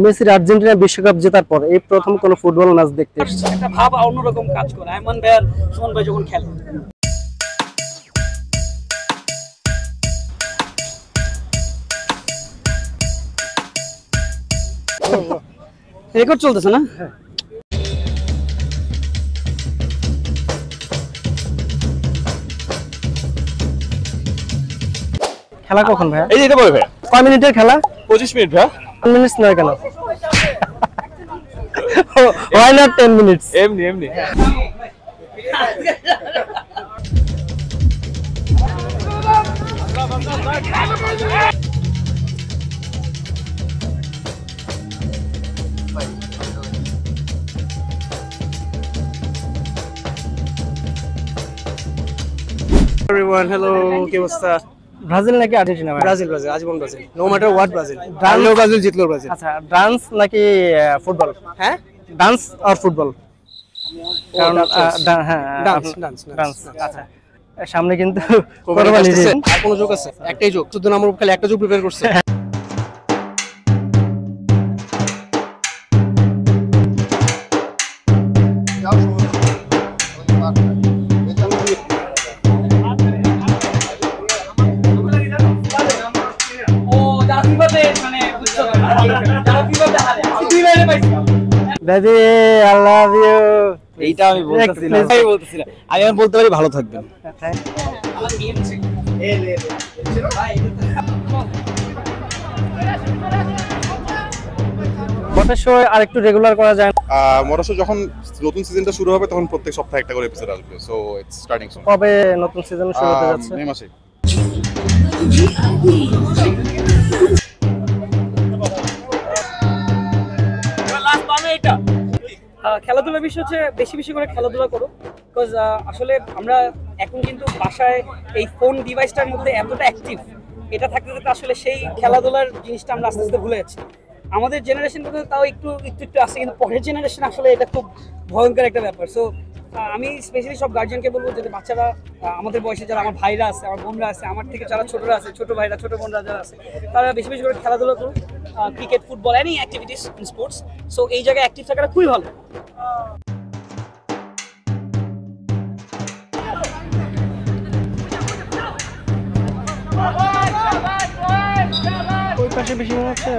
মেসির আর্জেন্টিনা বিশ্বকাপ জেতার পর এই প্রথম কোন ফুটবল ম্যাচ দেখতে এসেছি। একটা ভাব অন্যরকম কাজ করে আয়মান ভাই আর সুমন ভাই যখন খেলে। রেকর্ড চলতেছে না? খেলা কখন ভাই? এই যে এটা বলে ভাই কয় মিনিটের খেলা? 25 মিনিট ভাই। 10 মিনিট নয় কেন? Why not 10 minutes? এমনি Everyone, hello, কি অবস্থা? ব্রাজিল নাকি আর্জেন্টিনা ভাই? ব্রাজিল আজীবন Brazil, no matter what Brazil. হারলেও ব্রাজিল, জিতলেও ব্রাজিল। আচ্ছা, ডান্স নাকি ফুটবল? হ্যাঁ, ডান্স আর ফুটবল? কারণ হ্যাঁ, ডান্স। আচ্ছা, সামনে কিন্তু কোরবানি দিচ্ছে। আর কোনো জোক আছে? একটাই জোক, শুধু আমার খালি একটা জোক প্রিপেয়ার করছে। Baby I love you. এইটা আমি বলতেছিলাম। আমি বলতে পারি ভালো থাকবেন। বটের সময় আরেকটু রেগুলার করা যায় না? মরাশো যখন নতুন সিজনটা শুরু হবে তখন প্রত্যেক সপ্তাহে একটা করে এপিসোড আসবে, সো ইটস স্টার্টিং সুন। কবে নতুন সিজন শুরু হতে যাচ্ছে? মে মাসে। খেলাধুলার বিষয় হচ্ছে বেশি করে খেলাধুলা করো, বিকজ আসলে আমরা এখন কিন্তু বাসায় এই ফোন ডিভাইসটার মধ্যে এতটা অ্যাক্টিভ, এটা থাকতে থাকতে আসলে সেই খেলাধুলার জিনিসটা আমরা আস্তে আস্তে ভুলে যাচ্ছি। আমাদের জেনারেশন কিন্তু তাও একটু আসছে, কিন্তু পরের জেনারেশন আসলে এটা খুব ভয়ঙ্কর একটা ব্যাপার। সো আমি স্পেশালি সব গার্জিয়ানকে বলবো যাতে বাচ্চারা আমাদের বয়সে যারা আমার ভাইরা আছে, আমার বোনরা আছে, আমার থেকে যারা ছোটরা আছে, ছোট ভাইরা ছোট বোনরা যারা আছে, তারা বেশি করে খেলাধুলা করুন, cricket, football, any activities in sports. So এই জায়গায় অ্যাক্টিভ থাকাটা খুবই ভালো। ওই পাশে বেশি মনে হচ্ছে